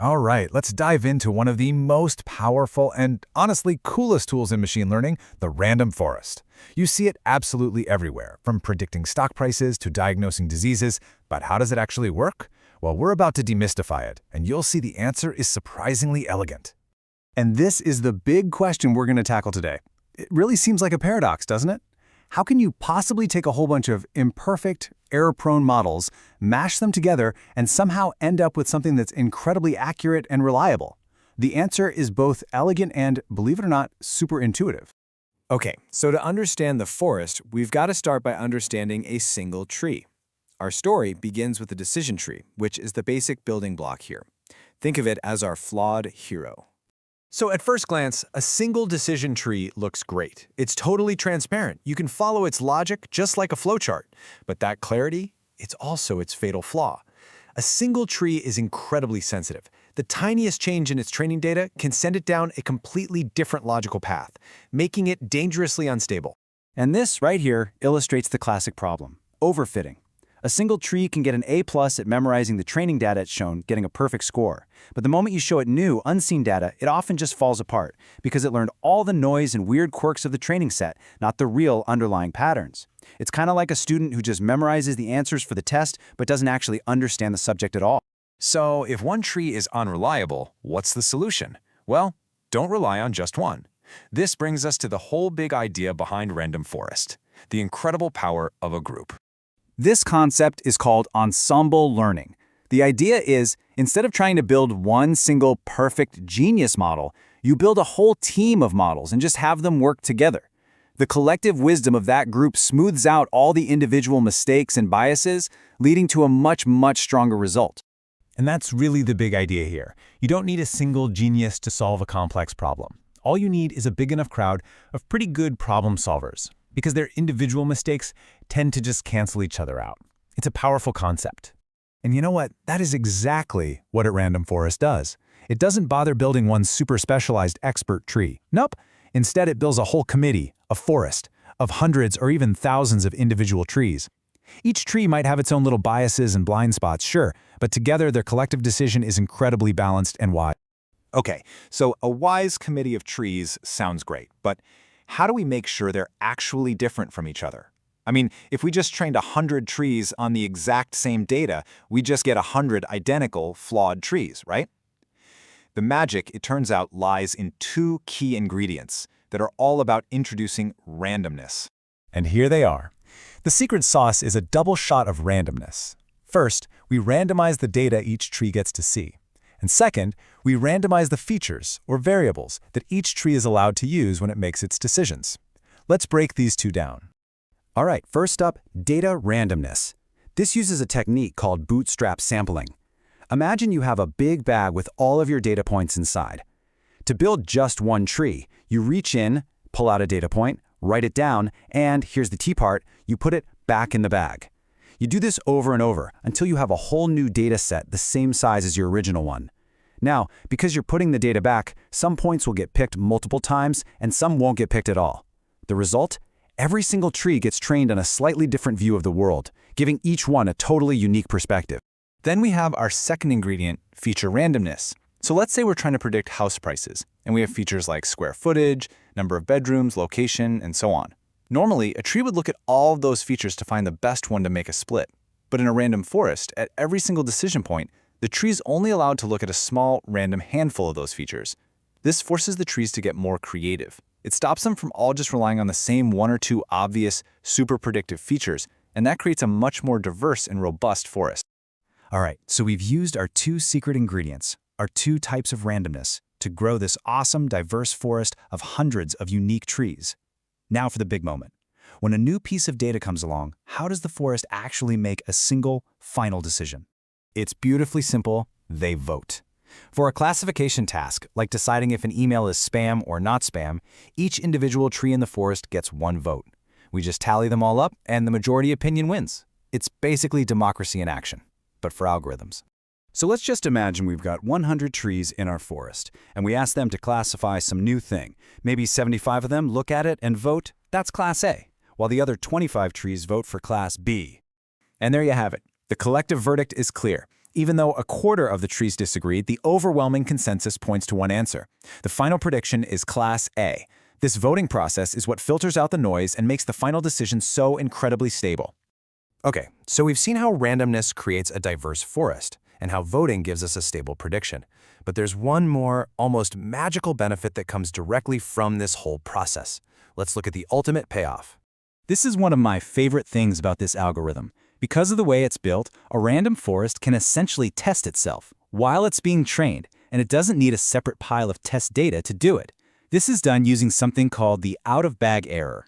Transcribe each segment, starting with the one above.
All right, let's dive into one of the most powerful and honestly coolest tools in machine learning, the random forest. You see it absolutely everywhere, from predicting stock prices to diagnosing diseases, but how does it actually work? Well, we're about to demystify it, and you'll see the answer is surprisingly elegant. And this is the big question we're going to tackle today. It really seems like a paradox, doesn't it? How can you possibly take a whole bunch of imperfect, error-prone models, mash them together, and somehow end up with something that's incredibly accurate and reliable? The answer is both elegant and, believe it or not, super intuitive. Okay, so to understand the forest, we've got to start by understanding a single tree. Our story begins with the decision tree, which is the basic building block here. Think of it as our flawed hero. So at first glance, a single decision tree looks great. It's totally transparent. You can follow its logic just like a flowchart. But that clarity, it's also its fatal flaw. A single tree is incredibly sensitive. The tiniest change in its training data can send it down a completely different logical path, making it dangerously unstable. And this right here illustrates the classic problem, overfitting. A single tree can get an A+ at memorizing the training data it's shown, getting a perfect score. But the moment you show it new, unseen data, it often just falls apart because it learned all the noise and weird quirks of the training set, not the real underlying patterns. It's kind of like a student who just memorizes the answers for the test but doesn't actually understand the subject at all. So if one tree is unreliable, what's the solution? Well, don't rely on just one. This brings us to the whole big idea behind random forest, the incredible power of a group. This concept is called ensemble learning. The idea is, instead of trying to build one single perfect genius model, you build a whole team of models and just have them work together. The collective wisdom of that group smooths out all the individual mistakes and biases, leading to a much stronger result. And that's really the big idea here. You don't need a single genius to solve a complex problem. All you need is a big enough crowd of pretty good problem solvers, because their individual mistakes tend to just cancel each other out. It's a powerful concept. And you know what? That is exactly what a random forest does. It doesn't bother building one super specialized expert tree. Nope. Instead, it builds a whole committee, a forest, of hundreds or even thousands of individual trees. Each tree might have its own little biases and blind spots, sure, but together their collective decision is incredibly balanced and wise. Okay, so a wise committee of trees sounds great, but how do we make sure they're actually different from each other? I mean, if we just trained 100 trees on the exact same data, we just get 100 identical, flawed trees, right? The magic, it turns out, lies in two key ingredients that are all about introducing randomness. And here they are. The secret sauce is a double shot of randomness. First, we randomize the data each tree gets to see. And second, we randomize the features, or variables, that each tree is allowed to use when it makes its decisions. Let's break these two down. All right, first up, data randomness. This uses a technique called bootstrap sampling. Imagine you have a big bag with all of your data points inside. To build just one tree, you reach in, pull out a data point, write it down, and here's the key part, you put it back in the bag. You do this over and over until you have a whole new data set the same size as your original one. Now, because you're putting the data back, some points will get picked multiple times and some won't get picked at all. The result? Every single tree gets trained on a slightly different view of the world, giving each one a totally unique perspective. Then we have our second ingredient, feature randomness. So let's say we're trying to predict house prices, and we have features like square footage, number of bedrooms, location, and so on. Normally, a tree would look at all of those features to find the best one to make a split. But in a random forest, at every single decision point, the tree is only allowed to look at a small, random handful of those features. This forces the trees to get more creative. It stops them from all just relying on the same one or two obvious, super predictive features, and that creates a much more diverse and robust forest. All right, so we've used our two secret ingredients, our two types of randomness, to grow this awesome, diverse forest of hundreds of unique trees. Now for the big moment. When a new piece of data comes along, how does the forest actually make a single, final decision? It's beautifully simple. They vote. For a classification task, like deciding if an email is spam or not spam, each individual tree in the forest gets one vote. We just tally them all up, and the majority opinion wins. It's basically democracy in action, but for algorithms. So let's just imagine we've got 100 trees in our forest, and we ask them to classify some new thing. Maybe 75 of them look at it and vote, that's Class A, while the other 25 trees vote for Class B. And there you have it. The collective verdict is clear. Even though a quarter of the trees disagreed, the overwhelming consensus points to one answer. The final prediction is Class A. This voting process is what filters out the noise and makes the final decision so incredibly stable. Okay, so we've seen how randomness creates a diverse forest and how voting gives us a stable prediction. But there's one more, almost magical benefit that comes directly from this whole process. Let's look at the ultimate payoff. This is one of my favorite things about this algorithm. Because of the way it's built, a random forest can essentially test itself while it's being trained, and it doesn't need a separate pile of test data to do it. This is done using something called the out-of-bag error.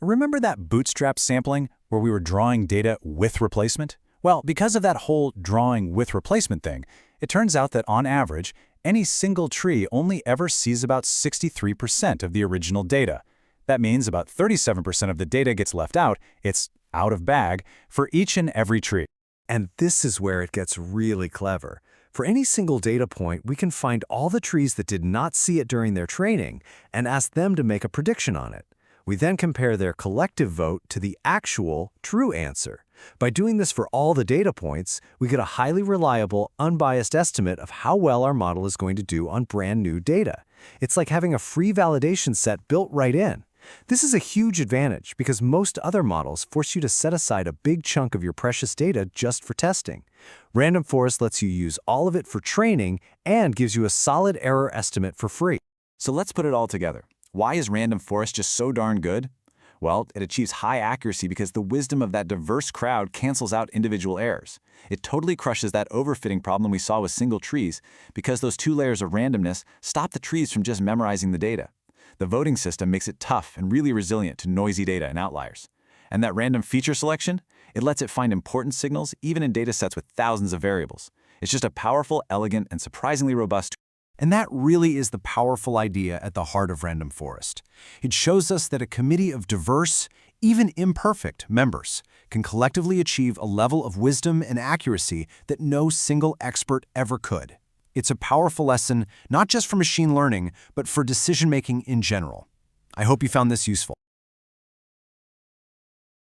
Remember that bootstrap sampling where we were drawing data with replacement? Well, because of that whole drawing with replacement thing, it turns out that on average, any single tree only ever sees about 63% of the original data. That means about 37% of the data gets left out. It's out of bag for each and every tree. And this is where it gets really clever. For any single data point, we can find all the trees that did not see it during their training and ask them to make a prediction on it. We then compare their collective vote to the actual true answer. By doing this for all the data points, we get a highly reliable, unbiased estimate of how well our model is going to do on brand new data. It's like having a free validation set built right in. This is a huge advantage because most other models force you to set aside a big chunk of your precious data just for testing. Random Forest lets you use all of it for training and gives you a solid error estimate for free. So let's put it all together. Why is Random Forest just so darn good? Well, it achieves high accuracy because the wisdom of that diverse crowd cancels out individual errors. It totally crushes that overfitting problem we saw with single trees because those two layers of randomness stop the trees from just memorizing the data. The voting system makes it tough and really resilient to noisy data and outliers. And that random feature selection, it lets it find important signals even in datasets with thousands of variables. It's just a powerful, elegant, and surprisingly robust tool. And that really is the powerful idea at the heart of Random Forest. It shows us that a committee of diverse, even imperfect, members can collectively achieve a level of wisdom and accuracy that no single expert ever could. It's a powerful lesson, not just for machine learning, but for decision-making in general. I hope you found this useful.